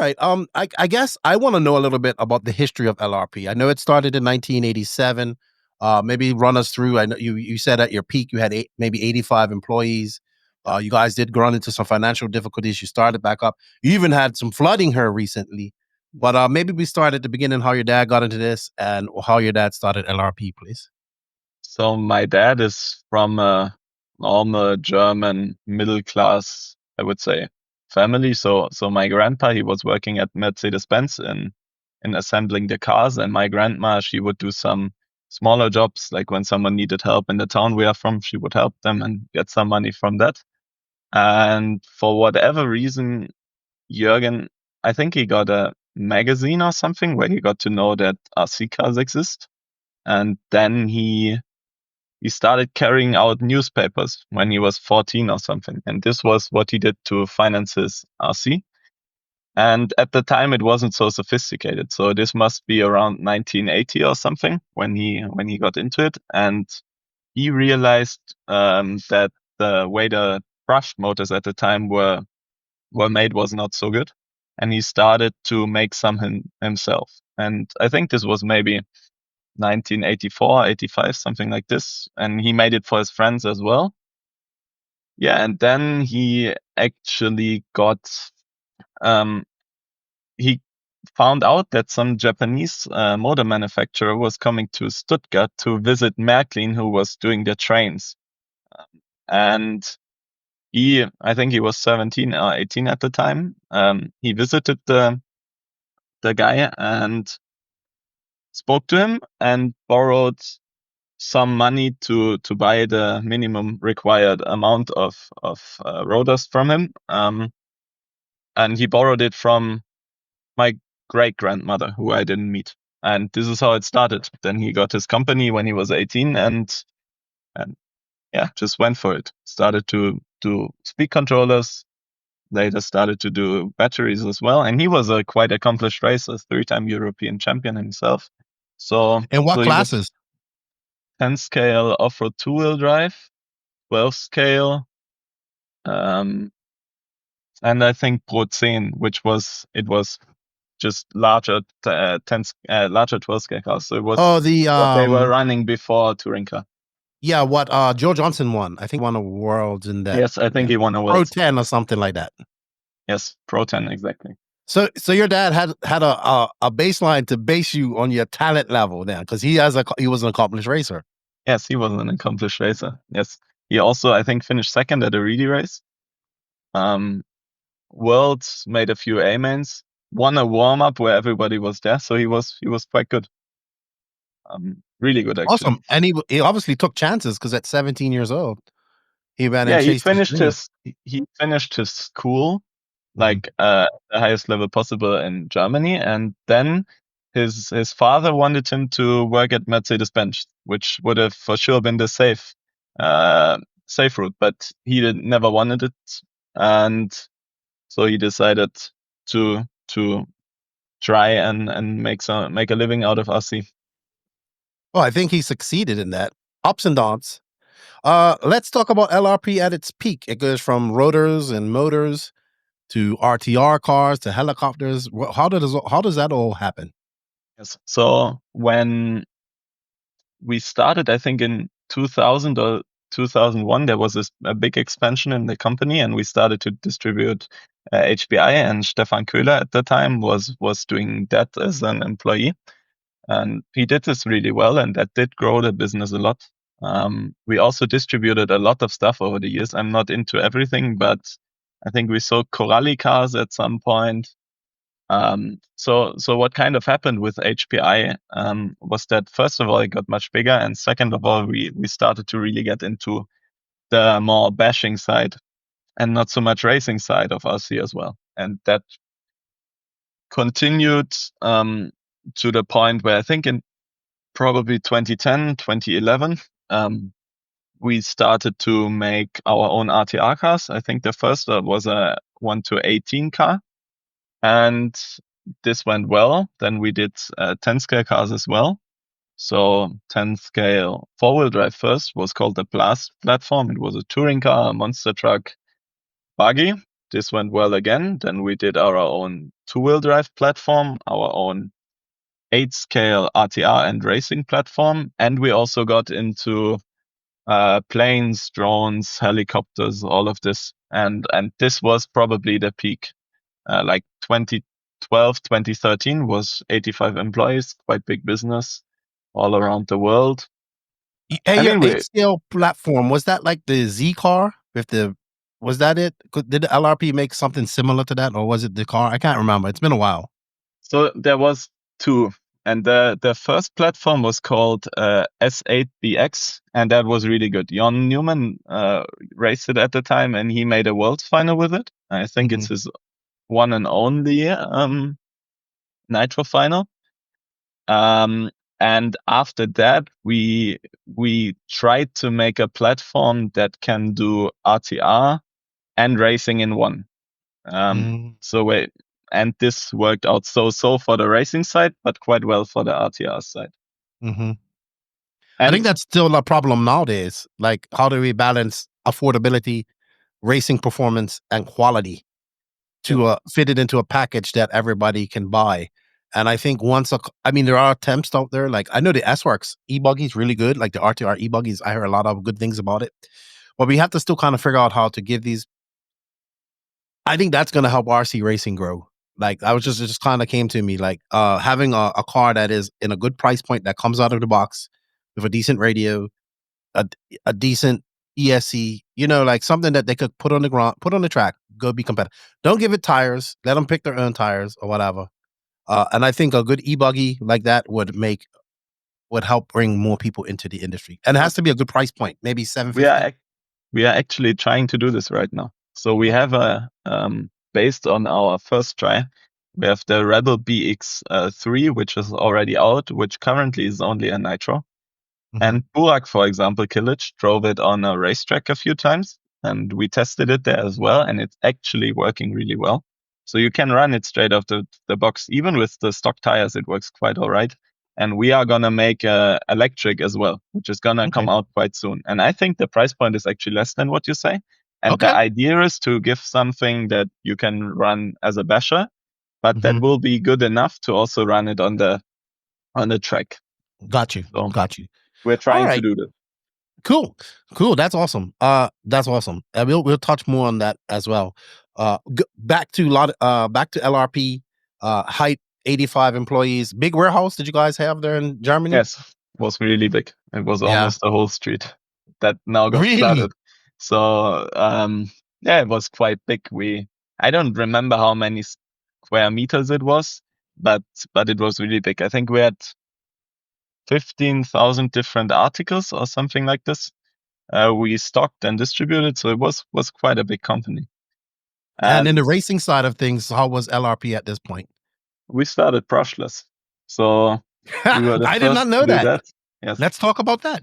right. I guess I want to know a little bit about the history of LRP. I know it started in 1987. Maybe run us through. I know you said at your peak you had maybe 85 employees. You guys did run into some financial difficulties. You started back up. You even had some flooding here recently. But maybe we start at the beginning, how your dad got into this and how your dad started LRP, please. So my dad is from a normal German middle class, I would say, family. So my grandpa, he was working at Mercedes-Benz in assembling the cars, and my grandma, she would do some smaller jobs, like when someone needed help in the town we are from, she would help them and get some money from that. And for whatever reason, Jürgen, I think he got a magazine or something where he got to know that RC cars exist. And then he started carrying out newspapers when he was 14 or something. And this was what he did to finance his RC. And at the time, it wasn't so sophisticated. So this must be around 1980 or something when he got into it. And he realized that the way the brushed motors at the time were made was not so good. And he started to make some himself. And I think this was maybe 1984, 85, something like this. And he made it for his friends as well. Yeah, and then he actually um, he found out that some Japanese motor manufacturer was coming to Stuttgart to visit Märklin, who was doing the trains. And I think he was 17 or 18 at the time. He visited the guy and spoke to him and borrowed some money to buy the minimum required amount of rotors from him. And he borrowed it from my great grandmother, who I didn't meet. And this is how it started. Then he got his company when he was 18 and yeah, just went for it. Started to do speed controllers, later started to do batteries as well. And he was a quite accomplished racer, 3-time European champion himself. So, And what so he was classes? 10 scale off-road two-wheel drive, 12 scale, um, and I think Pro 10, it was just larger 12 scale cars. So it was Oh, the what they were running before touring car. yeah, what Joe Johnson won. I think he won a world in that. Yes, I think he won a Pro world. 10 or something like that. Yes, Pro 10 exactly. So your dad had a baseline to base you on your talent level then, because he was an accomplished racer. Yes, he was an accomplished racer. Yes, he also I think finished second at a Reedy race. Worlds, made a few A-mains, won a warm-up where everybody was there, so he was quite good. Really good actually. Awesome. And he obviously took chances because at 17 years old, he ran and He chased his finished dream. he finished his school like the highest level possible in Germany, and then his father wanted him to work at Mercedes-Benz, which would have for sure been the safe route, but never wanted it, and so he decided to try and make a living out of RC. Well, I think he succeeded in that. Ups and downs. Let's talk about LRP at its peak. It goes from rotors and motors to RTR cars to helicopters. How does that all happen? Yes. So when we started, I think in 2000 or 2001, there was a big expansion in the company, and we started to distribute HPI. And Stefan Köhler at the time was doing that as an employee, and he did this really well, and that did grow the business a lot. We also distributed a lot of stuff over the years. I'm not into everything, but I think we sold Corrali cars at some point. So what kind of happened with HPI was that first of all it got much bigger, and second of all we started to really get into the more bashing side and not so much racing side of RC as well, and that continued to the point where I think in probably 2010, 2011, we started to make our own RTR cars. I think the first was a 1-18 car, and this went well. Then we did 10 scale cars as well. So 10 scale four-wheel drive first was called the Blast platform. It was a touring car, a monster truck, buggy. this went well again. Then we did our own two-wheel drive platform, our own 8-scale RTR and racing platform, and we also got into planes, drones, helicopters, all of this. And this was probably the peak. Like 2012, 2013 was 85 employees, quite big business all around the world. Hey, I your mean, 8-scale platform, was that like the Z car? Was that it? Did the LRP make something similar to that, or was it the car? I can't remember. It's been a while. so there was two. And the first platform was called S8BX, and that was really good. Jon Newman raced it at the time, and he made a world final with it. I think it's his one and only nitro final. And after that, we tried to make a platform that can do RTR and racing in one. And this worked out so for the racing side, but quite well for the RTR side. I think that's still a problem nowadays. Like, how do we balance affordability, racing performance, and quality to fit it into a package that everybody can buy? And I think there are attempts out there. Like, I know the S-Works e-buggy is really good. Like the RTR e-buggies, I heard a lot of good things about it. But we have to still kind of figure out how to give these. I think that's going to help RC racing grow. Like, I was it just kind of came to me, like having a car that is in a good price point that comes out of the box with a decent radio, a decent ESC, like something that they could put on the ground, put on the track, go be competitive. Don't give it tires. Let them pick their own tires or whatever. And I think a good e-buggy like that would help bring more people into the industry. And it has to be a good price point, maybe $750. We are actually trying to do this right now. So we have based on our first try, we have the Rebel BX3, which is already out, which currently is only a nitro. And Burak, for example, Kilic, drove it on a racetrack a few times, and we tested it there as well, and it's actually working really well. So you can run it straight off the box. Even with the stock tires, it works quite all right. And we are going to make electric as well, which is going to come out quite soon. And I think the price point is actually less than what you say. And the idea is to give something that you can run as a basher, but that will be good enough to also run it on the track. Got you. So Got you. we're trying to do this. Cool. That's awesome. That's awesome. We'll touch more on that as well. Back to LRP. Height 85 employees. Big warehouse. Did you guys have there in Germany? Yes, it was really big. It was almost the whole street that now got flooded. So it was quite big. I don't remember how many square meters it was, but it was really big. I think we had 15,000 different articles or something like this. We stocked and distributed, so it was quite a big company. And in the racing side of things, how was LRP at this point? We started brushless, so we were the I did not know first to do that. Yes. Let's talk about that.